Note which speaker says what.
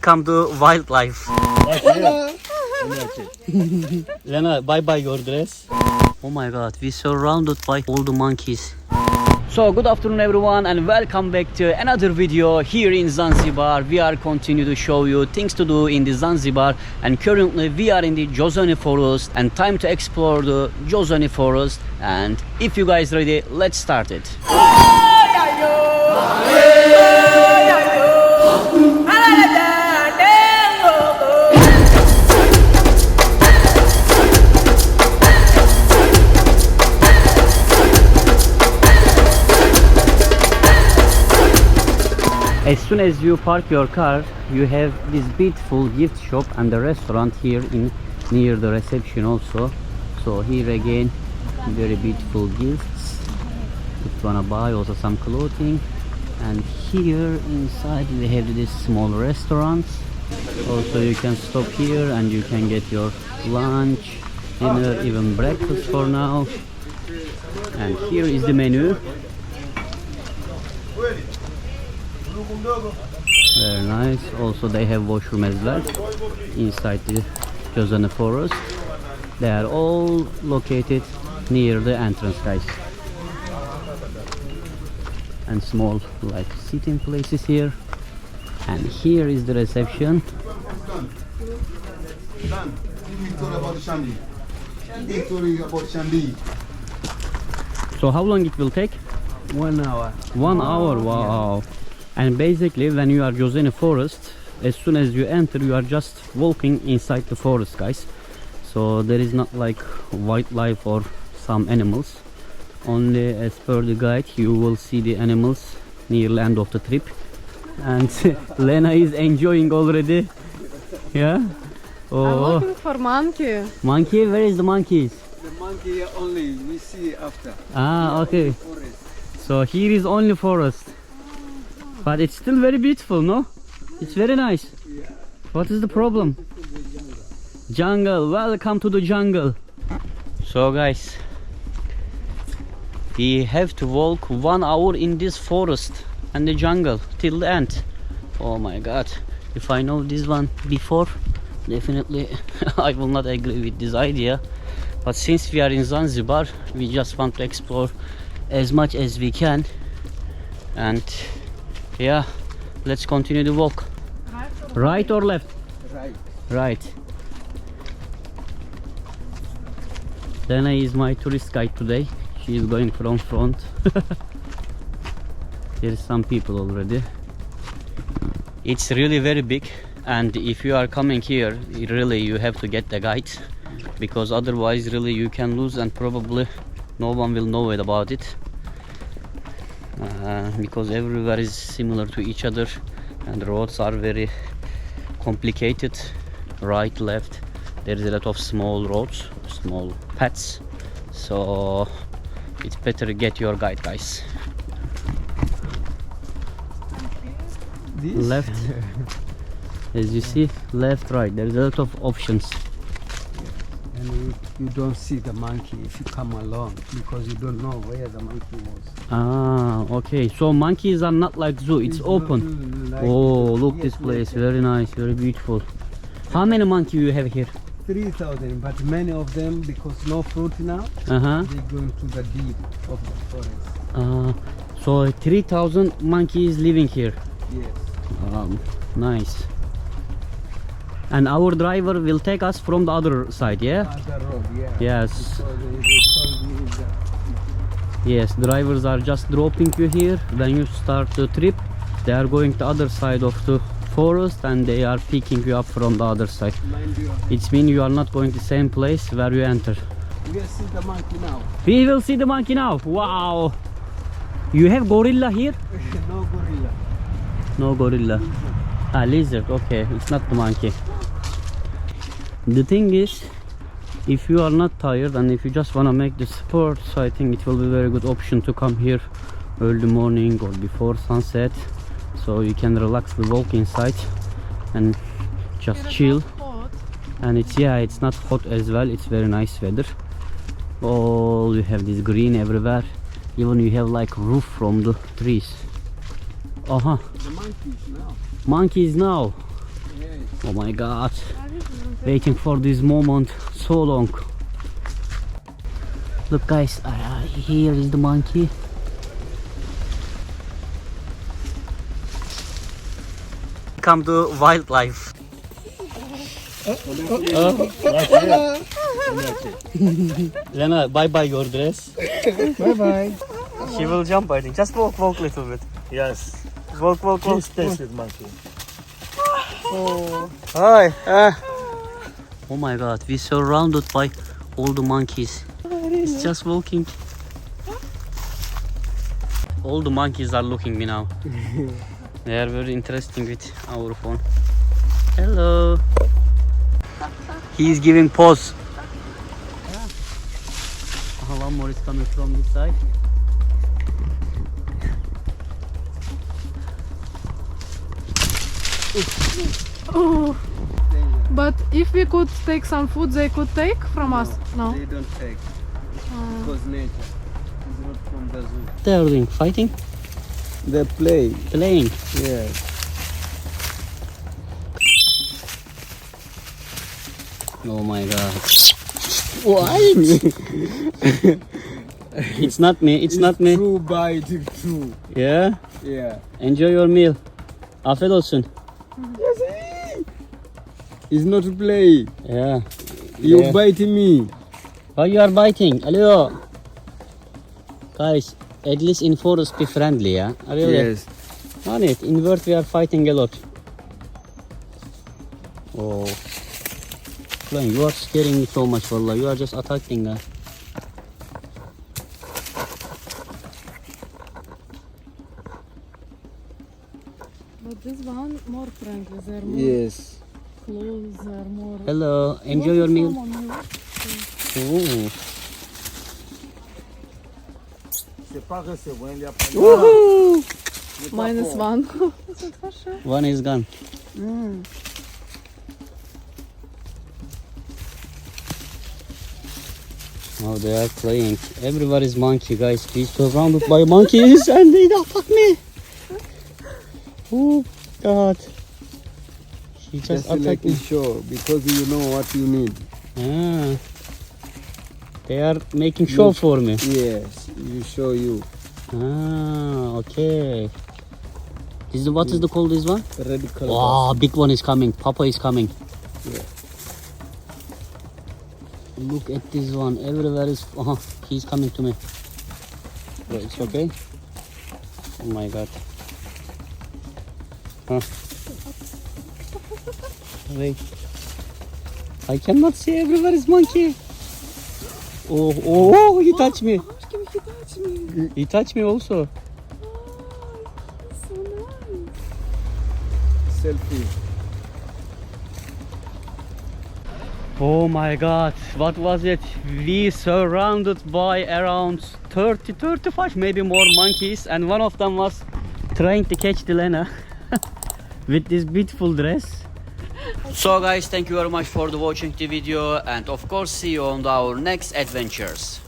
Speaker 1: Come to wildlife. Lena, bye bye your dress. Oh my god, we surrounded by all the monkeys. So good afternoon everyone and welcome back to another video here in Zanzibar. We are continue to show you things to do in the Zanzibar, and currently we are in the Jozani Forest and time to explore the Jozani Forest. And if you guys ready, let's start it. As soon as you park your car, you have this beautiful gift shop and the restaurant here in near the reception also. So here again, very beautiful gifts if you wanna buy, also some clothing. And here inside we have this small restaurant. Also you can stop here and you can get your lunch, dinner, even breakfast for now. And here is the menu. Very nice. Also they have washroom as well inside the Jozani Forest. They are all located near the entrance, guys. And small like sitting places here. And here is the reception. So how long it will take?
Speaker 2: 1 hour.
Speaker 1: 1 hour, wow. And basically when you are Jozani Forest, as soon as you enter you are just walking inside the forest, guys. So there is not like wildlife or some animals. Only as per the guide you will see the animals near the end of the trip. And Lena is enjoying already. Yeah. Oh.
Speaker 3: I'm looking for monkey.
Speaker 1: Monkey? Where is the monkeys?
Speaker 2: The monkey only we see after.
Speaker 1: Ah, okay. So here is only forest. But it's still very beautiful, no? It's very nice.
Speaker 2: Yeah.
Speaker 1: What is the problem? Jungle. Welcome to the jungle. So guys, we have to walk 1 hour in this forest and the jungle till the end. Oh my god. If I know this one before, definitely I will not agree with this idea. But since we are in Zanzibar, we just want to explore as much as we can. And yeah, let's continue the walk. Right or left?
Speaker 2: Right.
Speaker 1: Right. Lena is my tourist guide today. She is going from front. There's some people already. It's really very big, and if you are coming here, really you have to get the guide, because otherwise really you can lose and probably no one will know it about it. Because everywhere is similar to each other and the roads are very complicated. Right, left, there is a lot of small roads, small paths, so it's better to get your guide, guys.
Speaker 2: This?
Speaker 1: Left, as you see, left, right, there is a lot of options.
Speaker 2: And you don't see the monkey if you come along, because you don't know where the monkey was.
Speaker 1: Ah, okay, so monkeys are not like zoo, it's open.
Speaker 2: Like
Speaker 1: Oh, look
Speaker 2: yes,
Speaker 1: this place,
Speaker 2: yes.
Speaker 1: very nice, very beautiful. How many monkeys you have here?
Speaker 2: 3,000, but many of them, because no fruit now,
Speaker 1: Uh-huh.
Speaker 2: they go into the deep of the forest.
Speaker 1: So 3,000 monkeys living here.
Speaker 2: Yes.
Speaker 1: Nice. And our driver will take us from the other side, yeah?
Speaker 2: Other road, yeah.
Speaker 1: Yes.
Speaker 2: Because they told me that.
Speaker 1: Yes, drivers are just dropping you here. When you start the trip, they are going to the other side of the forest and they are picking you up from the other side.
Speaker 2: Mind you,
Speaker 1: It means you are not going to the same place where you enter.
Speaker 2: we see the monkey now.
Speaker 1: We will see the monkey now. Wow! You have gorilla here?
Speaker 2: No gorilla.
Speaker 1: No gorilla. Ah, lizard. Okay, it's not the monkey. The thing is, if you are not tired and if you just want to make the sport, so I think it will be a very good option to come here early morning or before sunset, so you can relax the walk inside and just chill. And it's not hot as well, it's very nice weather. Oh, you have this green everywhere, even you have like roof from the trees.
Speaker 2: The monkeys now.
Speaker 1: Monkeys now. Oh my god. Waiting for this moment so long. Look guys, here is the monkey. Come to wildlife. Lena, bye bye your dress.
Speaker 2: Bye bye.
Speaker 1: She will jump, I think. Just walk a little bit.
Speaker 3: Yes.
Speaker 1: Walk.
Speaker 3: Please taste with monkey.
Speaker 1: Hi. Oh my god, we surrounded by all the monkeys. It's just walking. All the monkeys are looking me now. They are very interesting with our phone. Hello. He is giving pose. One more is coming from this side.
Speaker 4: Oh. But if we could take some food, they could take from us? No.
Speaker 2: They don't take. Because nature is not from the zoo.
Speaker 1: They are doing fighting,
Speaker 2: They play.
Speaker 1: playing.
Speaker 2: Yes.
Speaker 1: Oh my god. What? It's not me. It's not me.
Speaker 2: True bite, true.
Speaker 1: Yeah.
Speaker 2: Yeah.
Speaker 1: Enjoy your meal. Afiyet olsun.
Speaker 2: It's not play.
Speaker 1: Yeah.
Speaker 2: You
Speaker 1: Yeah.
Speaker 2: bite me.
Speaker 1: Why you are biting? Hello. Guys, at least in forest be friendly, yeah? Really?
Speaker 2: Yes.
Speaker 1: On it. In world we are fighting a lot. Oh. Lan, you are scaring me so much, wallah. You are just attacking her.
Speaker 4: But this one more friendly. They're more
Speaker 2: Yes.
Speaker 4: close. They're more.
Speaker 1: Hello. Enjoy your meal.
Speaker 4: Come on, you.
Speaker 1: Oh.
Speaker 3: C'est pas recevoir, il y a pas
Speaker 1: Woohoo!
Speaker 4: Minus one. Is it for sure?
Speaker 1: One is gone. Oh, they are playing. Everywhere is monkey, guys. We surrounded by monkeys and they attack me. Oh God! He just
Speaker 2: Just like
Speaker 1: attacked
Speaker 2: a
Speaker 1: me.
Speaker 2: show because you know what you need.
Speaker 1: Ah. They are making show for me.
Speaker 2: Yes. You show you.
Speaker 1: Ah, okay. This is what is the called this one?
Speaker 2: Red color.
Speaker 1: Wow, big one is coming. Papa is coming.
Speaker 2: Yeah.
Speaker 1: Look at this one. Everywhere is. He's coming to me. Yeah, it's okay. Oh my God. Huh. Wait. I cannot see. Everywhere is monkey. Oh, he touched me.
Speaker 4: Can he touch me?
Speaker 1: He touched me also.
Speaker 4: So nice.
Speaker 2: Selfie.
Speaker 1: Oh my God, what was it? We surrounded by around 30, 35, maybe more monkeys, and one of them was trying to catch the Lena with this beautiful dress. So guys, thank you very much for watching the video, and of course see you on our next adventures.